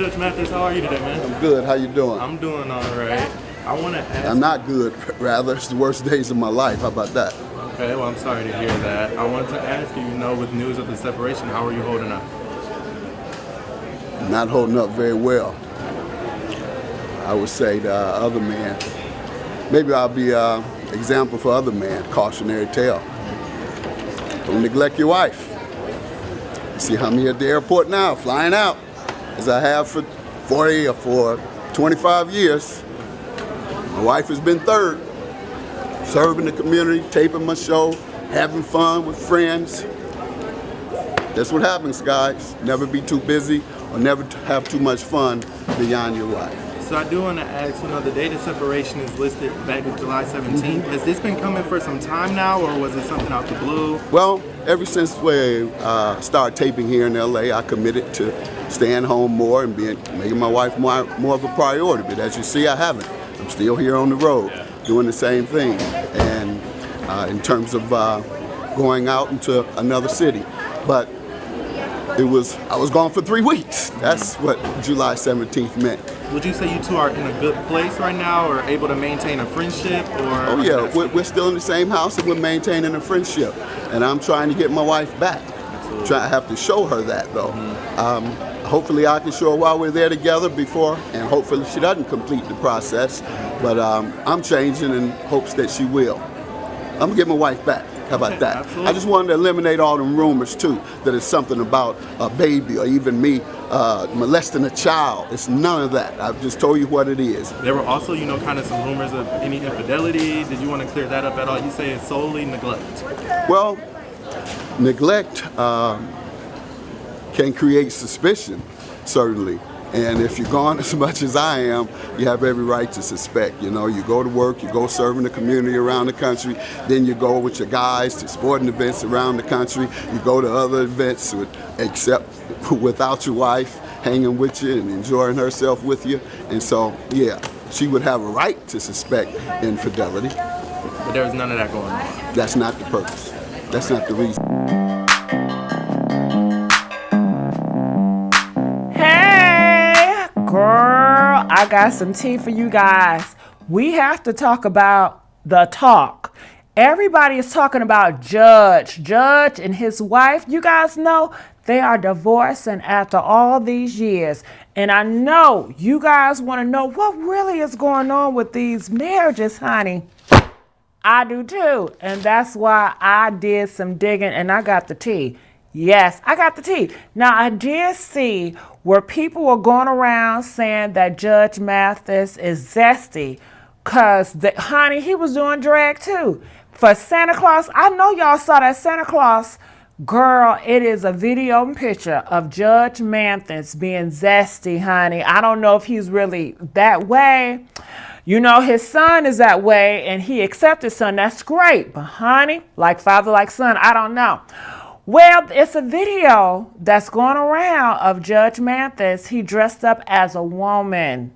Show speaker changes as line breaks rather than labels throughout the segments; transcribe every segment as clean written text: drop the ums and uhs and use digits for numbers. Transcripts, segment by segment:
Judge Mathis, how are you today, man?
I'm good. How you doing?
I'm doing all right. I want to ask.
I'm not good. Rather, it's the worst days of my life. How about that?
Okay, well, I'm sorry to hear that. I wanted to ask you, with news of the separation, how are you holding up?
Not holding up very well. I would say the other man. Maybe I'll be an example for other men. Cautionary tale. Don't neglect your wife. See how I'm here at the airport now, flying out, as I have for 40 or for 25 years. My wife has been third, serving the community, taping my show, having fun with friends. That's what happens, guys. Never be too busy or never have too much fun beyond your wife.
So I do want to ask, the date of separation is listed back in July 17th. Has this been coming for some time now, or was it something out the blue?
Well, ever since we started taping here in LA, I committed to staying home more and making my wife more of a priority. But as you see, I haven't. I'm still here on the road, doing the same thing. And in terms of going out into another city. But I was gone for 3 weeks. That's what July 17th meant.
Would you say you two are in a good place right now, or able to maintain a friendship? Or
oh yeah, we're still in the same house and we're maintaining a friendship. And I'm trying to get my wife back. I have to show her that though. Hopefully I can show her while we're there together before, and hopefully she doesn't complete the process. But I'm changing in hopes that she will. I'm gonna get my wife back. How about that?
Absolutely.
I just wanted to eliminate all them rumors too, that it's something about a baby or even me molesting a child. It's none of that. I've just told you what it is.
There were also, kind of some rumors of any infidelity. Did you want to clear that up at all? You say it's solely neglect.
Well, neglect can create suspicion, certainly. And if you're gone as much as I am, you have every right to suspect. You go to work, you go serving the community around the country, then you go with your guys to sporting events around the country, you go to other events except without your wife hanging with you and enjoying herself with you. And so, yeah, she would have a right to suspect infidelity.
But there was none of that going on.
That's not the purpose. That's not the reason.
Girl, I got some tea for you guys. We have to talk about the talk. Everybody is talking about Judge and his wife. You guys know they are divorcing after all these years. And I know you guys want to know what really is going on with these marriages, honey. I do too. And that's why I did some digging and I got the tea. Yes, I got the tea. Now, I did see where people were going around saying that Judge Mathis is zesty because, honey, he was doing drag too. For Santa Claus, I know y'all saw that Santa Claus. Girl, it is a video and picture of Judge Mathis being zesty, honey. I don't know if he's really that way. His son is that way and he accepted his son. That's great. But, honey, like father, like son, I don't know. Well, it's a video that's going around of Judge Mathis. He dressed up as a woman.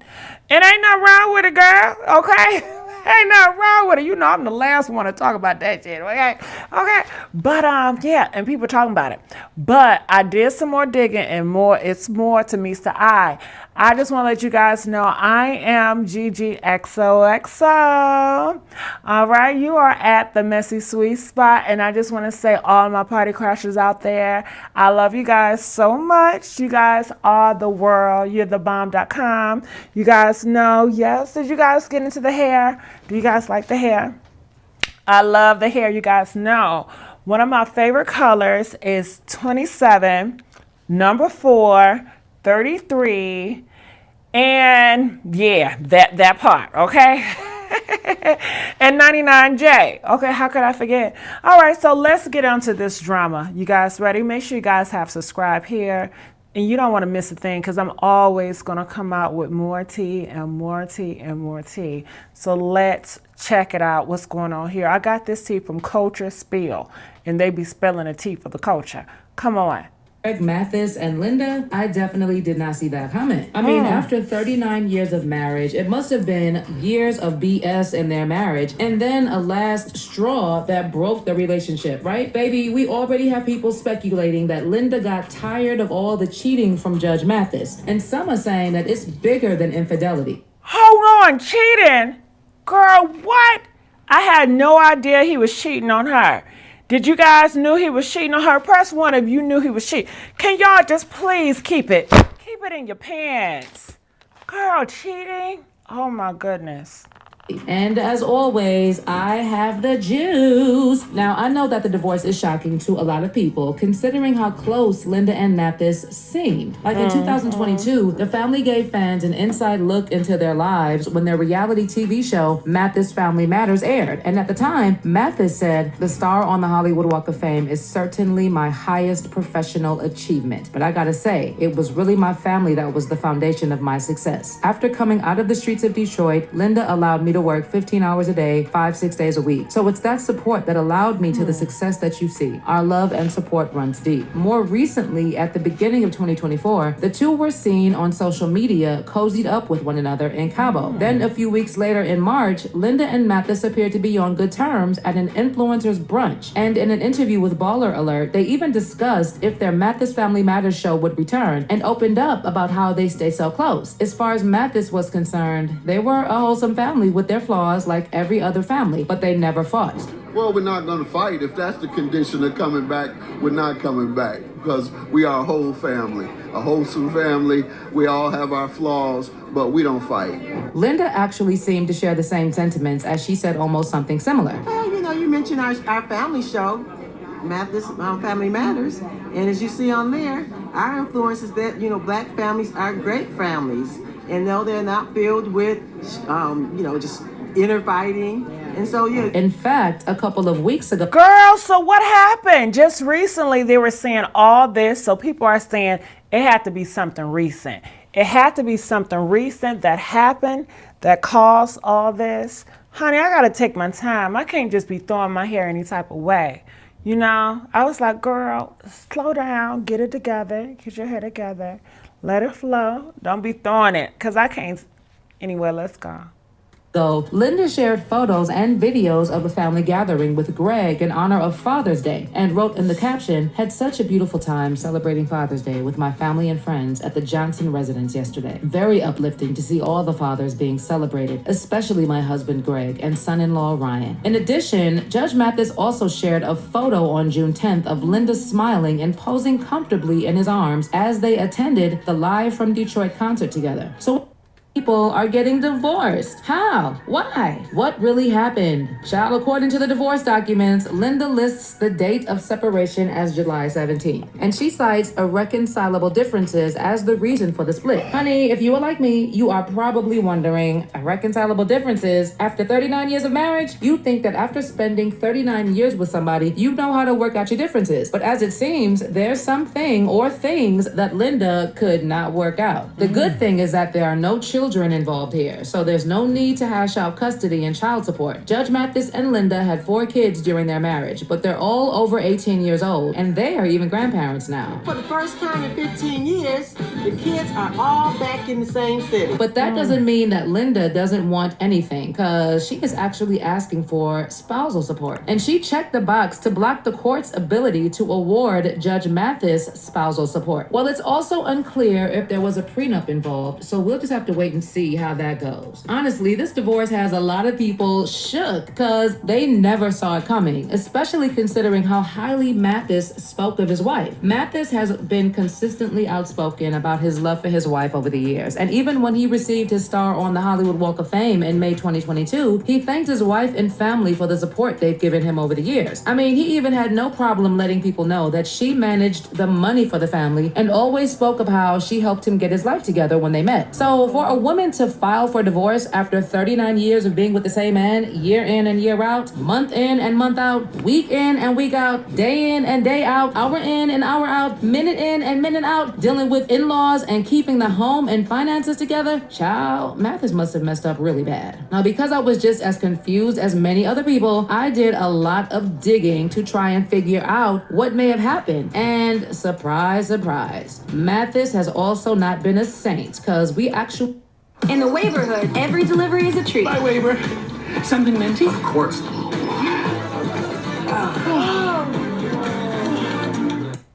It ain't nothing wrong with it, girl, okay? Ain't nothing wrong with it. I'm the last one to talk about that shit, okay? Okay. But, yeah, and people talking about it. But I did some more digging and it's more to meets the eye. I just want to let you guys know I am GGXOXO. All right, you are at the messy sweet spot, and I just want to say all my party crashers out there, I love you guys so much. You guys are the world. You're the bomb.com. You guys know, yes, did you guys get into the hair? Do you guys like the hair? I love the hair, you guys know. One of my favorite colors is 27, number 4, 33, and yeah, that part, okay? And 99J. Okay, how could I forget? All right, so let's get on to this drama. You guys ready? Make sure you guys have subscribed here. And you don't want to miss a thing because I'm always going to come out with more tea and more tea and more tea. So let's check it out. What's going on here? I got this tea from Culture Spill, and they be spelling the tea for the culture. Come on.
Greg Mathis and Linda, I definitely did not see that coming. I mean, after 39 years of marriage, it must have been years of BS in their marriage, and then a last straw that broke the relationship, right? Baby, we already have people speculating that Linda got tired of all the cheating from Judge Mathis, and some are saying that it's bigger than infidelity.
Hold on, cheating? Girl, what? I had no idea he was cheating on her. Did you guys knew he was cheating on her? Press one if you knew he was cheating. Can y'all just please keep it in your pants? Girl, cheating? Oh my goodness.
And as always, I have the juice. Now, I know that the divorce is shocking to a lot of people, considering how close Linda and Mathis seemed. Like in 2022, the family gave fans an inside look into their lives when their reality TV show, Mathis Family Matters, aired. And at the time, Mathis said, "The star on the Hollywood Walk of Fame is certainly my highest professional achievement. But I gotta say, it was really my family that was the foundation of my success." After coming out of the streets of Detroit, Linda allowed me to work 15 hours a day, 5-6 days a week. So it's that support that allowed me to the success that you see. Our love and support runs deep. More recently, at the beginning of 2024, the two were seen on social media cozied up with one another in Cabo. Then a few weeks later in March, Linda and Mathis appeared to be on good terms at an influencer's brunch. And in an interview with Baller Alert, they even discussed if their Mathis Family Matters show would return and opened up about how they stay so close. As far as Mathis was concerned, they were a wholesome family with their flaws like every other family, but they never fought.
Well, we're not going to fight. If that's the condition of coming back, we're not coming back because we are a whole family, a wholesome family. We all have our flaws, but we don't fight.
Linda actually seemed to share the same sentiments as she said almost something similar.
Well, you mentioned our family show, Mathis Family Matters, and as you see on there, our influence is that, black families are great families. And no, they're not filled with, just inner fighting. And so, yeah.
In fact, a couple of weeks ago.
Girl, so what happened? Just recently they were saying all this. So people are saying it had to be something recent. It had to be something recent that happened that caused all this. Honey, I got to take my time. I can't just be throwing my hair any type of way. I was like, girl, slow down, get it together, get your hair together. Let it flow. Don't be throwing it, because I can't. Anyway, let's go.
So, Linda shared photos and videos of a family gathering with Greg in honor of Father's Day and wrote in the caption, "Had such a beautiful time celebrating Father's Day with my family and friends at the Johnson residence yesterday. Very uplifting to see all the fathers being celebrated, especially my husband Greg and son-in-law Ryan." In addition, Judge Mathis also shared a photo on June 10th of Linda smiling and posing comfortably in his arms as they attended the Live from Detroit concert together. So people are getting divorced. How? Why? What really happened? Child, according to the divorce documents, Linda lists the date of separation as July 17th. And she cites irreconcilable differences as the reason for the split. Honey, if you are like me, you are probably wondering, irreconcilable differences? After 39 years of marriage, you think that after spending 39 years with somebody, you know how to work out your differences. But as it seems, there's something or things that Linda could not work out. The good thing is that there are no children involved here, so there's no need to hash out custody and child support. Judge Mathis and Linda had 4 kids during their marriage, but they're all over 18 years old, and they are even grandparents now.
For the first time in 15 years, the kids are all back in the same city.
But that doesn't mean that Linda doesn't want anything, because she is actually asking for spousal support. And she checked the box to block the court's ability to award Judge Mathis spousal support. Well, it's also unclear if there was a prenup involved, so we'll just have to wait and see how that goes. Honestly, this divorce has a lot of people shook because they never saw it coming, especially considering how highly Mathis spoke of his wife. Mathis has been consistently outspoken about his love for his wife over the years, and even when he received his star on the Hollywood Walk of Fame in May 2022, he thanked his wife and family for the support they've given him over the years. I mean, he even had no problem letting people know that she managed the money for the family and always spoke of how she helped him get his life together when they met. So for a woman woman to file for divorce after 39 years of being with the same man, year in and year out, month in and month out, week in and week out, day in and day out, hour in and hour out, minute in and minute out, dealing with in-laws and keeping the home and finances together, child, Mathis must have messed up really bad. Now, because I was just as confused as many other people, I did a lot of digging to try and figure out what may have happened. And surprise, surprise, Mathis has also not been a saint, because we actually...
In the neighborhood, every delivery is a treat.
Bye, Waver. Something minty?
Of course.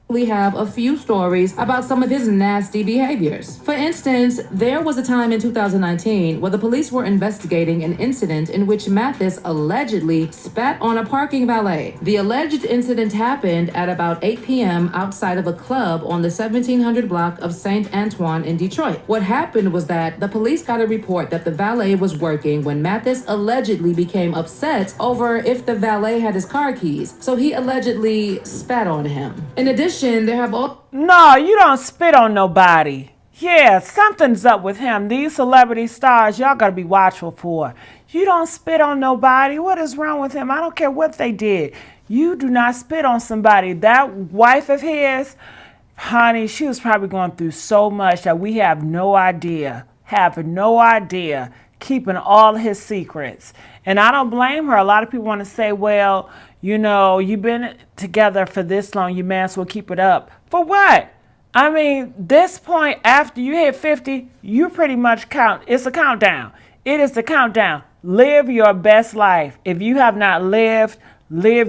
We have a few stories about some of his nasty behaviors. For instance, there was a time in 2019 where the police were investigating an incident in which Mathis allegedly spat on a parking valet. The alleged incident happened at about 8 p.m. outside of a club on the 1700 block of St. Antoine in Detroit. What happened was that the police got a report that the valet was working when Mathis allegedly became upset over if the valet had his car keys, so he allegedly spat on him. In addition, there have all...
No, you don't spit on nobody. Yeah, something's up with him. These celebrity stars, y'all gotta be watchful for. You don't spit on nobody. What is wrong with him? I don't care what they did. You do not spit on somebody. That wife of his, honey, she was probably going through so much that we have no idea. Keeping all his secrets. And I don't blame her. A lot of people want to say, well, you know, you've been together for this long, you may as well keep it up. For what? I mean, this point, after you hit 50, you pretty much count. It's a countdown. It is the countdown. Live your best life. If you have not lived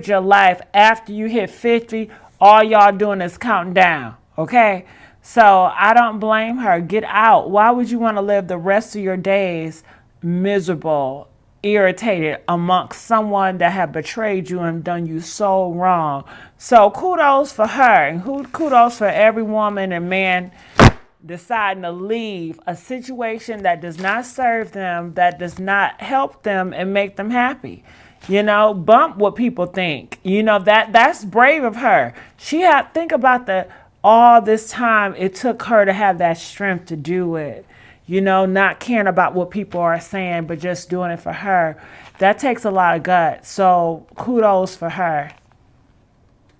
your life after you hit 50, all y'all doing is counting down, okay? So I don't blame her. Get out. Why would you want to live the rest of your days miserable, irritated amongst someone that have betrayed you and done you so wrong? So kudos for her, and kudos for every woman and man deciding to leave a situation that does not serve them, that does not help them and make them happy. You know, bump what people think. You know, that's brave of her. Think about all this time it took her to have that strength to do it. You know, not caring about what people are saying, but just doing it for her. That takes a lot of guts. So kudos for her.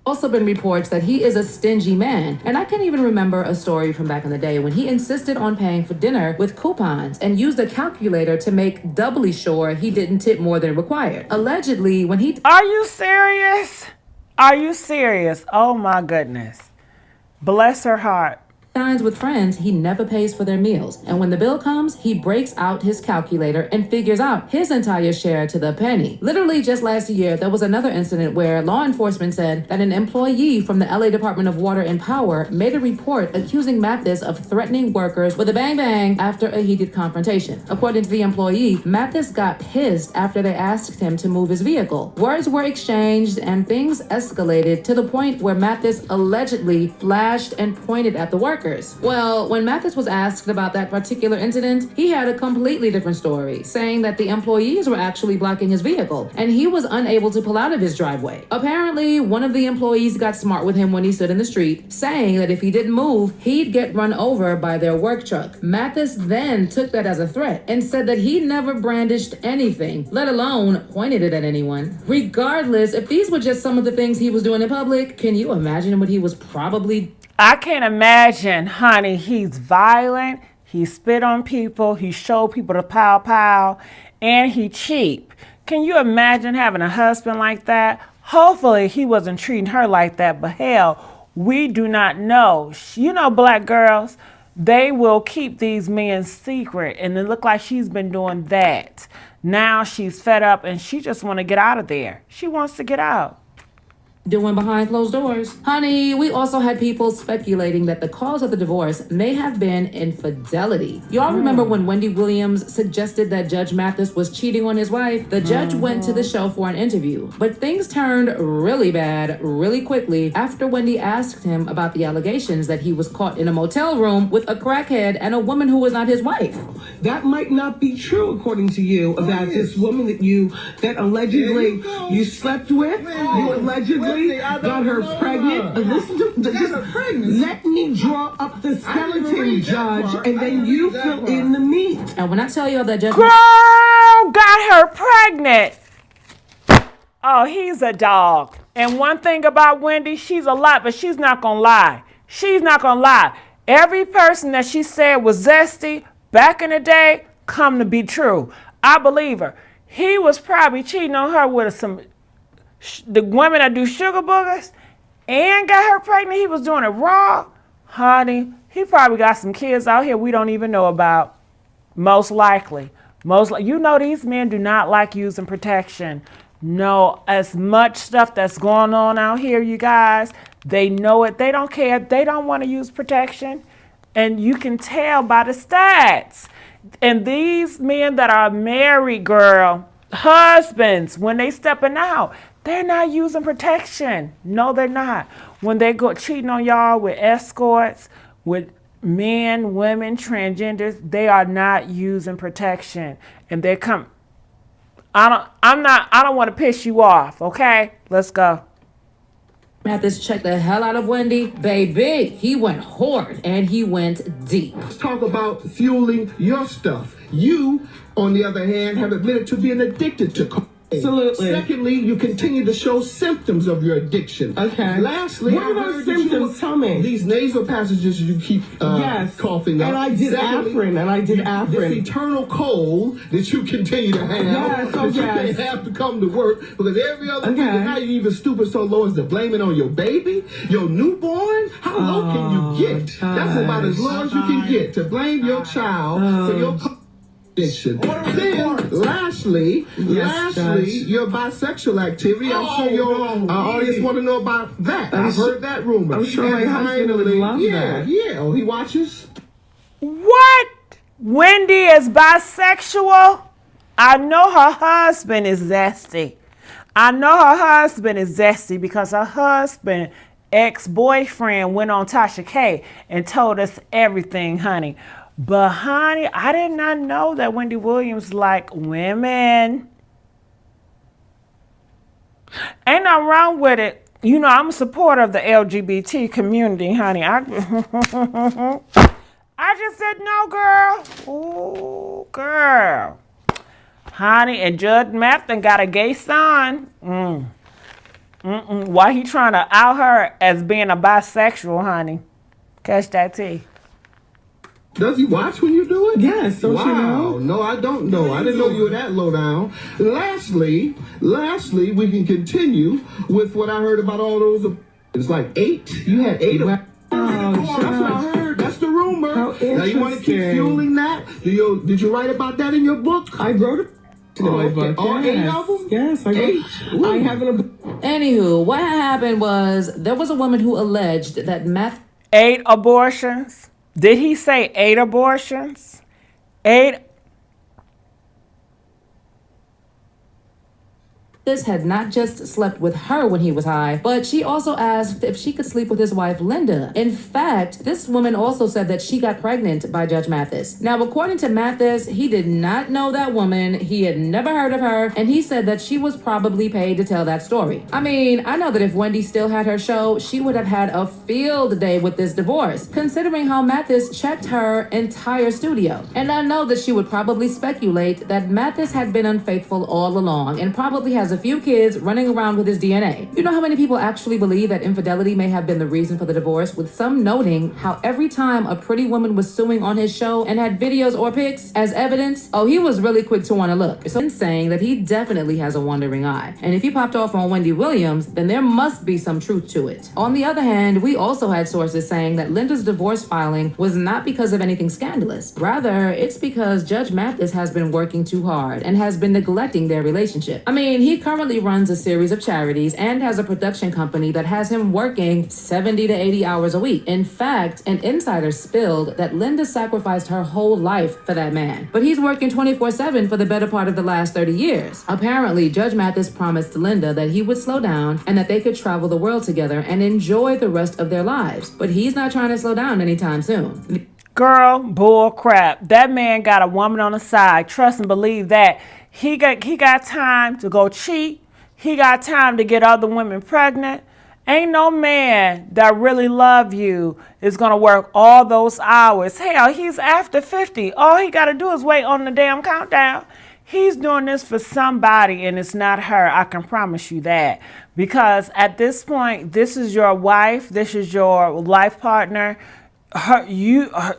Also been reports that he is a stingy man. And I can even remember a story from back in the day when he insisted on paying for dinner with coupons and used a calculator to make doubly sure he didn't tip more than required. Allegedly, when he...
Are you serious? Are you serious? Oh my goodness. Bless her heart.
Dines with friends, he never pays for their meals. And when the bill comes, he breaks out his calculator and figures out his entire share to the penny. Literally just last year, there was another incident where law enforcement said that an employee from the LA Department of Water and Power made a report accusing Mathis of threatening workers with a bang bang after a heated confrontation. According to the employee, Mathis got pissed after they asked him to move his vehicle. Words were exchanged and things escalated to the point where Mathis allegedly flashed and pointed at the worker. Well, when Mathis was asked about that particular incident, he had a completely different story, saying that the employees were actually blocking his vehicle, and he was unable to pull out of his driveway. Apparently, one of the employees got smart with him when he stood in the street, saying that if he didn't move, he'd get run over by their work truck. Mathis then took that as a threat and said that he never brandished anything, let alone pointed it at anyone. Regardless, if these were just some of the things he was doing in public, can you imagine what he was probably...
I can't imagine, honey. He's violent. He spit on people. He showed people the pow, and he cheap. Can you imagine having a husband like that? Hopefully he wasn't treating her like that, but hell, we do not know. You know, black girls, they will keep these men secret, and it look like she's been doing that. Now she's fed up and she just want to get out of there. She wants to get out.
Doing behind closed doors. Honey, we also had people speculating that the cause of the divorce may have been infidelity. Y'all remember when Wendy Williams suggested that Judge Mathis was cheating on his wife? The judge went to the show for an interview, but things turned really bad really quickly after Wendy asked him about the allegations that he was caught in a motel room with a crackhead and a woman who was not his wife.
That might not be true, according to you, about this woman that allegedly you slept with. You allegedly Leslie got her pregnant. Listen to let me draw up the skeleton, Judge, and then you fill in the meat.
And when I tell y'all that Judge
Girl got her pregnant. Oh, he's a dog. And one thing about Wendy, she's a lot, but she's not going to lie. She's not going to lie. Every person that she said was zesty back in the day come to be true. I believe her. He was probably cheating on her with the women that do sugar boogers and got her pregnant. He was doing it raw. Honey, he probably got some kids out here we don't even know about. Most likely. You know these men do not like using protection. No, as much stuff that's going on out here, you guys, they know it. They don't care. They don't want to use protection. And you can tell by the stats. And these men that are married, girl, husbands, when they stepping out, they're not using protection. No, they're not. When they go cheating on y'all with escorts, with men, women, transgenders, they are not using protection. And they come. I don't want to piss you off, okay? Let's go.
Mathis checked the hell out of Wendy, baby. He went hard and he went deep.
Let's talk about fueling your stuff. You, on the other hand, have admitted to being addicted to cocaine.
Absolutely.
Secondly, you continue to show symptoms of your addiction.
Okay.
Lastly,
what are those symptoms? Tell me.
These nasal passages you keep coughing up.
And I did Afrin.
This eternal cold that you continue to have.
Yes,
that you can't have to come to work because every other thing, how you even stooping so low as to blame it on your baby, your newborn? How low can you get? That's about as low as you can get to blame your child for your addiction. Then, lastly, your bisexual activity. I'm sure your audience want to know about that. I've heard that rumor.
I'm sure my husband would love that.
Yeah. Oh, he watches?
What? Wendy is bisexual? I know her husband is zesty. Because her husband, ex-boyfriend, went on Tasha K and told us everything, honey. But, honey, I did not know that Wendy Williams liked women. Ain't nothing wrong with it. You know, I'm a supporter of the LGBT community, honey. I just said no, girl. Ooh, girl. Honey, and Judge Mathis got a gay son. Why he trying to out her as being a bisexual, honey? Catch that tea.
Does he watch when you do it?
Yes, don't you know?
No, I don't know. I didn't know you were that low down. Lastly, we can continue with what I heard about all those. It's like 8. You had 8 of them. That's what I heard. That's the rumor. Now you want to keep fueling that? Did you write about that in your book?
I wrote it.
All 8 of them?
Yes, I wrote. I have it.
Anywho, what happened was there was a woman who alleged that
8 abortions? Did he say 8 abortions? 8.
This had not just slept with her when he was high, but she also asked if she could sleep with his wife, Linda. In fact, this woman also said that she got pregnant by Judge Mathis. Now, according to Mathis, he did not know that woman. He had never heard of her, and he said that she was probably paid to tell that story. I mean, I know that if Wendy still had her show, she would have had a field day with this divorce, considering how Mathis checked her entire studio. And I know that she would probably speculate that Mathis had been unfaithful all along and probably has a few kids running around with his DNA. You know how many people actually believe that infidelity may have been the reason for the divorce, with some noting how every time a pretty woman was suing on his show and had videos or pics as evidence, he was really quick to want to look. So saying that he definitely has a wandering eye. And if he popped off on Wendy Williams, then there must be some truth to it. On the other hand, we also had sources saying that Linda's divorce filing was not because of anything scandalous. Rather, it's because Judge Mathis has been working too hard and has been neglecting their relationship. I mean, he currently runs a series of charities and has a production company that has him working 70 to 80 hours a week. In fact, an insider spilled that Linda sacrificed her whole life for that man. But he's working 24/7 for the better part of the last 30 years. Apparently, Judge Mathis promised Linda that he would slow down and that they could travel the world together and enjoy the rest of their lives. But he's not trying to slow down anytime soon.
Girl, bull crap. That man got a woman on the side. Trust and believe that. He got time to go cheat. he got time to get other women pregnant. Ain't no man that really love you is going to work all those hours. Hell, he's after 50. All he got to do is wait on the damn countdown. He's doing this for somebody, and it's not her. I can promise you that. Because at this point, this is your wife. This is your life partner.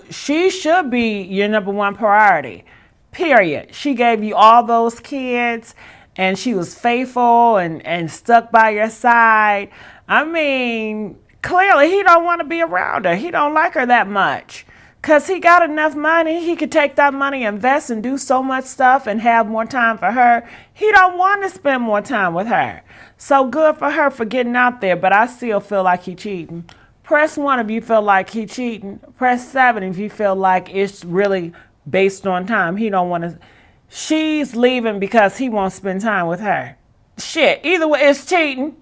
She should be your number one priority. Period. She gave you all those kids, and she was faithful and stuck by your side. I mean, clearly he don't want to be around her. He don't like her that much. Because he got enough money. He could take that money, invest, and do so much stuff and have more time for her. He don't want to spend more time with her. So good for her for getting out there, but I still feel like he cheating. Press 1 if you feel like he cheating. Press 7 if you feel like it's really based on time. He don't want to. She's leaving because he won't spend time with her. Shit, either way, it's cheating.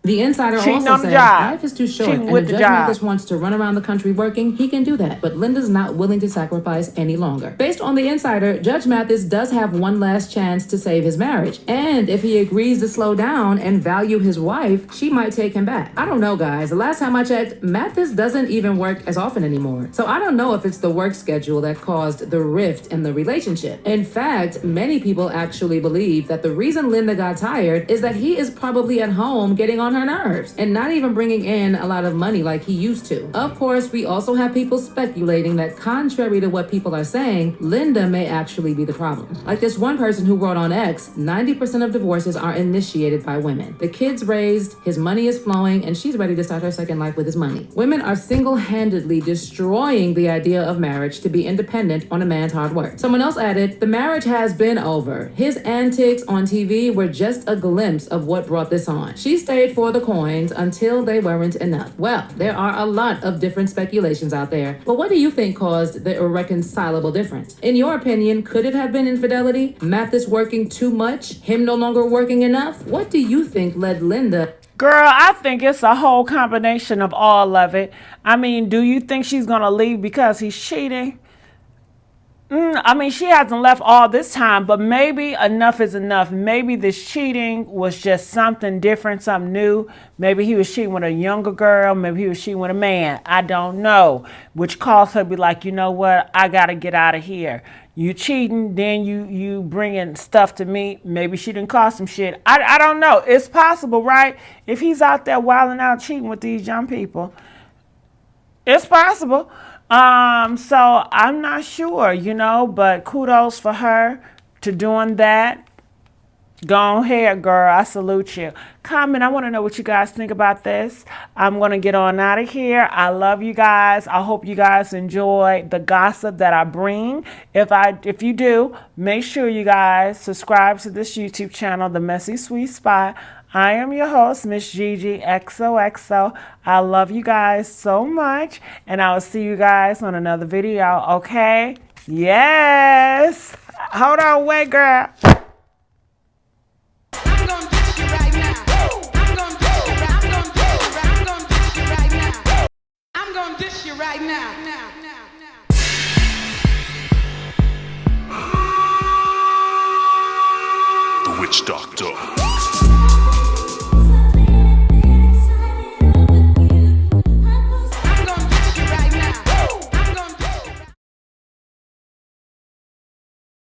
The insider also said life is too short, and if Judge Mathis wants to run around the country working, he can do that. But Linda's not willing to sacrifice any longer. Based on the insider, Judge Mathis does have one last chance to save his marriage. And if he agrees to slow down and value his wife, she might take him back. I don't know, guys. The last time I checked, Mathis doesn't even work as often anymore. So I don't know if it's the work schedule that caused the rift in the relationship. In fact, many people actually believe that the reason Linda got tired is that he is probably at home getting on her nerves and not even bringing in a lot of money like he used to. Of course, we also have people speculating that contrary to what people are saying, Linda may actually be the problem. Like this one person who wrote on X, 90% of divorces are initiated by women. The kids raised, his money is flowing, and she's ready to start her second life with his money. Women are single-handedly destroying the idea of marriage to be independent on a man's hard work. Someone else added, the marriage has been over. His antics on TV were just a glimpse of what brought this on. She stayed for the coins until they weren't enough. Well, there are a lot of different speculations out there, but what do you think caused the irreconcilable difference? In your opinion, could it have been infidelity? Mathis working too much? Him no longer working enough? What do you think led Linda?
Girl, I think it's a whole combination of all of it. I mean, do you think she's going to leave because he's cheating? I mean, she hasn't left all this time, but maybe enough is enough. Maybe this cheating was just something different, something new. Maybe he was cheating with a younger girl. Maybe he was cheating with a man. I don't know. Which caused her to be like, you know what? I got to get out of here. You cheating, then you bringing stuff to me. Maybe she didn't cause some shit. I don't know. It's possible, right? If he's out there wilding out cheating with these young people, it's possible. So I'm not sure, but kudos for her to doing that. Go ahead, girl. I salute you. Comment. I want to know what you guys think about this. I'm going to get on out of here. I love you guys. I hope you guys enjoy the gossip that I bring. If you do, make sure you guys subscribe to this YouTube channel, The Messy Sweet Spot. I am your host, Miss Gigi XOXO. I love you guys so much, and I will see you guys on another video, okay? Yes! Hold on, wait, girl.
I'm gonna dish you right now. I'm gonna dish you right now. I'm gonna dish you right now. I'm gonna dish you right now.
The Witch Doctor.